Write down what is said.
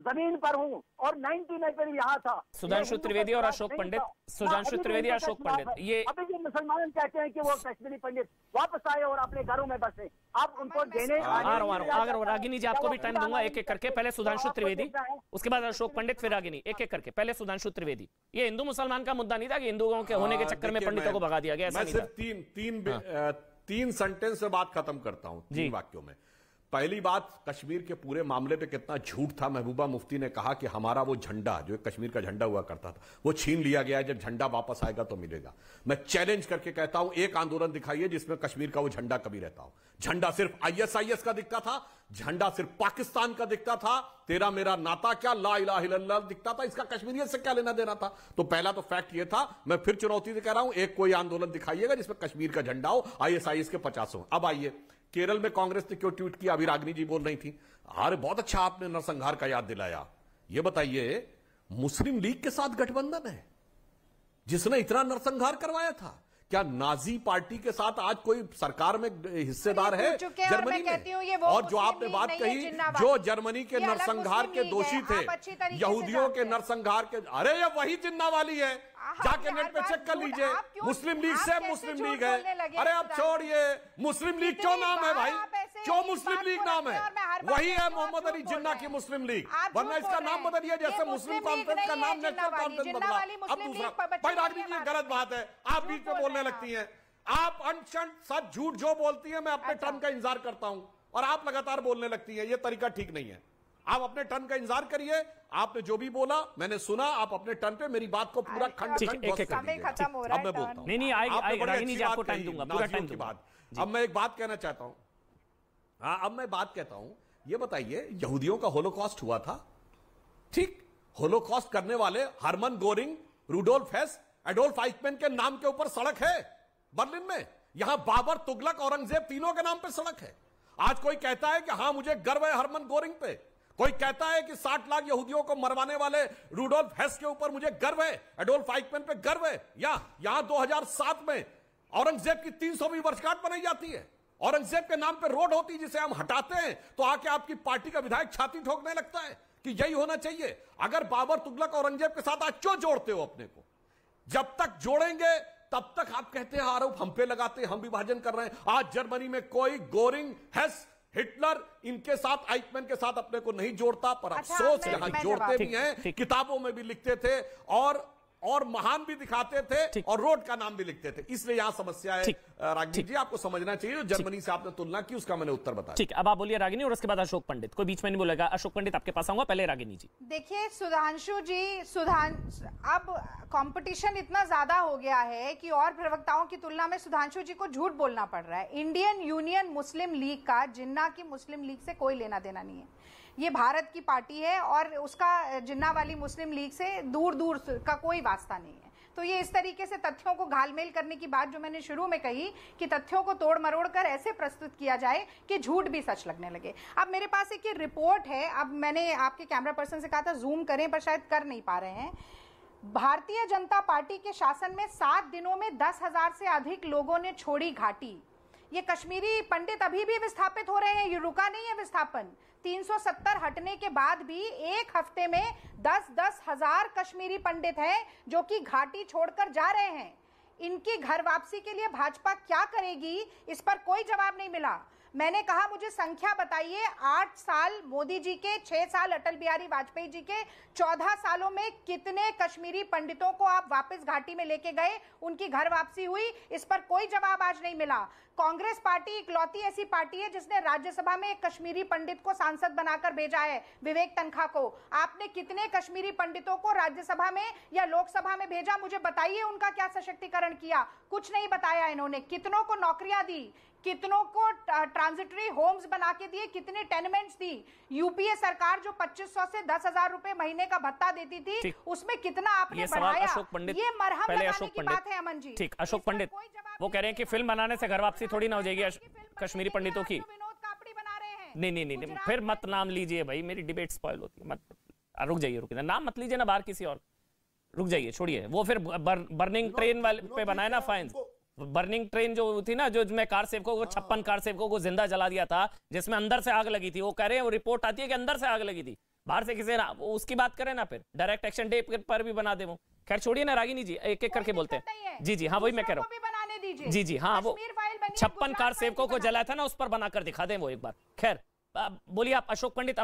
जमीन पर हूँ और 99 पर यहाँ था। सुधांशु त्रिवेदी और अशोक पंडित, सुधांशु त्रिवेदी, अशोक पंडित, ये अभी जो मुसलमान कहते हैं कि वो कश्मीरी पंडित वापस आए और अपने घरों में बसे, आप उनको देने रागिनी जी आपको भी टाइम दूंगा एक एक करके। पहले सुधांशु त्रिवेदी, उसके बाद अशोक पंडित, फिर रागिनी, एक एक करके। पहले सुधांशु त्रिवेदी। ये हिंदू मुसलमान का मुद्दा नहीं था कि हिंदुओं के होने के चक्कर में पंडितों को भगा दिया गया, ऐसा नहीं था। तीन सेंटेंस से बात खत्म करता हूं, 3 वाक्यों में। पहली बात, कश्मीर के पूरे मामले पे कितना झूठ था। महबूबा मुफ्ती ने कहा कि हमारा वो झंडा जो कश्मीर का झंडा हुआ करता था वो छीन लिया गया है, जब झंडा वापस आएगा तो मिलेगा। मैं चैलेंज करके कहता हूं, एक आंदोलन दिखाइए जिसमें कश्मीर का वो झंडा कभी रहता हो। झंडा सिर्फ ISIS का दिखता था, झंडा सिर्फ पाकिस्तान का दिखता था, तेरा मेरा नाता क्या, ला इलाहा इल्लल्लाह दिखता था, इसका कश्मीरियत से क्या लेना देना था। तो पहला तो फैक्ट ये था। मैं फिर चुनौती से कह रहा हूं, एक कोई आंदोलन दिखाइएगा जिसमें कश्मीर का झंडा हो, ISIS के 50 हो। अब आइए, केरल में कांग्रेस ने क्यों ट्वीट किया, अभी रागिनी जी बोल रही थी। अरे बहुत अच्छा आपने नरसंहार का याद दिलाया। ये बताइए, मुस्लिम लीग के साथ गठबंधन है जिसने इतना नरसंहार करवाया था। क्या नाजी पार्टी के साथ आज कोई सरकार में हिस्सेदार है जर्मनी में? और जो आपने बात कही, जो जर्मनी के नरसंहार के दोषी थे, यहूदियों के नरसंहार के, अरे ये वही जिन्ना वाली है, जाके नेट पे चेक कर लीजिए। मुस्लिम लीग से मुस्लिम लीग है। अरे अब छोड़िए, मुस्लिम लीग क्यों नाम है भाई, क्यों मुस्लिम लीग नाम है? वही है मोहम्मद अली जिन्ना की मुस्लिम लीग, वरना इसका नाम बदलिए जैसे मुस्लिम कॉन्फ्रेंस का नाम नेशनल कॉन्फ्रेंस बदला। अब दूसरा, भाई रागिनी जी गलत बात है, आप बीच में बोलने लगती हैं। आप अनशन सच झूठ जो बोलती हैं, मैं अपने टर्न का इंतजार करता हूं और आप लगातार बोलने लगती हैं। ये तरीका ठीक नहीं है। आप अपने टर्न का इंतजार करिए। आपने जो भी बोला मैंने सुना, आप अपने टर्न पे मेरी बात को पूरा खत्म हो रहा है। अब मैं बोलता हूं, नहीं रागिनी जी आपको टाइम दूंगा, पूरा टाइम दूंगा। अब मैं एक बात कहना चाहता हूं। हाँ, अब मैं बात कहता हूं। ये बताइए, यहूदियों का होलोकॉस्ट हुआ था, ठीक? होलोकॉस्ट करने वाले हरमन गोरिंग, रुडोल्फ हेस, एडोल्फ आइचमैन के नाम के ऊपर सड़क है बर्लिन में। यहां बाबर, तुगलक, औरंगजेब तीनों के नाम पे सड़क है। आज कोई कहता है कि हां मुझे गर्व है हरमन गोरिंग पे, कोई कहता है कि 60 लाख यहूदियों को मरवाने वाले रुडोल्फ हेस के ऊपर मुझे गर्व है, एडोल्फ आइचमैन पे गर्व है। या यहां 2007 में औरंगजेब की 300वीं वर्षगांठ मनाई जाती है, औरंगजेब के नाम पे रोड होती जिसे हम हटाते हैं तो आके आपकी पार्टी का विधायक छाती ठोकने लगता है कि यही होना चाहिए। अगर बाबर, तुगलक, औरंगजेब के साथ आज क्यों जोड़ते हो अपने को? जब तक जोड़ेंगे तब तक आप कहते हैं आरोप हम पे लगाते हैं, हम विभाजन कर रहे हैं। आज जर्मनी में कोई गोरिंग, हेस, हिटलर इनके साथ, आइचमैन के साथ अपने को नहीं जोड़ता, पर अफसोस यहां जोड़ते भी हैं, किताबों में भी लिखते थे और महान भी दिखाते थे और रोड का नाम भी लिखते थे। इसलिए यहां समस्या है। रागिनी जी आपको समझना चाहिए, जर्मनी से आपने तुलना की उसका मैंने उत्तर बताया। ठीक, अब आप बोलिए रागिनी और उसके बाद अशोक पंडित। कोई बीच में नहीं बोलेगा। अशोक पंडित आपके पास आऊंगा, पहले रागिनी जी। देखिए सुधांशु जी, अब कंपटीशन इतना ज्यादा हो गया है कि और प्रवक्ताओं की तुलना में सुधांशु जी को झूठ बोलना पड़ रहा है। इंडियन यूनियन मुस्लिम लीग का जिन्ना की मुस्लिम लीग से कोई लेना देना नहीं है। ये भारत की पार्टी है और उसका जिन्ना वाली मुस्लिम लीग से दूर दूर का कोई वास्ता नहीं है। तो ये इस तरीके से तथ्यों को घालमेल करने की बात जो मैंने शुरू में कही कि तथ्यों को तोड़ मरोड़ कर ऐसे प्रस्तुत किया जाए कि झूठ भी सच लगने लगे। अब मेरे पास एक रिपोर्ट है, अब मैंने आपके कैमरा पर्सन से कहा था जूम करें पर शायद कर नहीं पा रहे हैं। भारतीय जनता पार्टी के शासन में 7 दिनों में 10,000 से अधिक लोगों ने छोड़ी घाटी। ये कश्मीरी पंडित अभी भी विस्थापित हो रहे हैं, ये रुका नहीं है विस्थापन। 370 हटने के बाद भी एक हफ्ते में 10-10 हजार कश्मीरी पंडित हैं जो कि घाटी छोड़कर जा रहे हैं। इनकी घर वापसी के लिए भाजपा क्या करेगी, इस पर कोई जवाब नहीं मिला। मैंने कहा मुझे संख्या बताइए, 8 साल मोदी जी के, 6 साल अटल बिहारी वाजपेयी जी के, 14 सालों में कितने कश्मीरी पंडितों को आप वापस घाटी में लेके गए, उनकी घर वापसी हुई, इस पर कोई जवाब आज नहीं मिला। कांग्रेस पार्टी इकलौती ऐसी पार्टी है जिसने राज्यसभा में एक कश्मीरी पंडित को सांसद बनाकर भेजा है, विवेक तनखा को। आपने कितने कश्मीरी पंडितों को राज्यसभा में या लोकसभा में भेजा, मुझे बताइए उनका क्या सशक्तिकरण किया? कुछ नहीं बताया इन्होंने। कितनों को नौकरियां दी, कितनों को ट्रांजिटरी होम्स बना के दिए, कितने टेनमेंट्स दी। यूपीए सरकार जो 2500 से 10,000 रुपए महीने का भत्ता देती थी, उसमें कितना आपने बढ़ाया? ये मरहम लगाने की बात है अमन जी। ठीक, अशोक पंडित वो कह रहे हैं कि फिल्म बनाने से घर वापसी थोड़ी ना हो जाएगी कश्मीरी पंडितों की। विनोद कापड़ी बना रहे हैं। नहीं, फिर मत नाम लीजिए भाई, मेरी डिबेट स्पॉइल होती है। मत, रुक जाइए, नाम मत लीजिए ना बाहर किसी और, रुक जाइए, छोड़िए। वो फिर बर्निंग ट्रेन वाले पे बनाए ना फाइन। बर्निंग ट्रेन जो थी ना, जो मैं कार सेवकों को 56 कार सेवकों को जिंदा जला दिया था, जिसमें अंदर से आग लगी थी। वो कह रहे हैं, वो रिपोर्ट आती है कि अंदर से आग लगी थी। बाहर से किसी ना उसकी बात करें ना, फिर डायरेक्ट एक्शन डे पर भी बना दे वो। खैर छोड़िए ना रागिनी जी, एक एक करके बोलते हैं। जी जी हाँ वही मैं कह रहा हूँ। जी जी हाँ, वो 56 कार सेवकों को जलाया था ना, उस पर बनाकर दिखा दें वो एक बार। खैर बोलिए आप अशोक पंडित।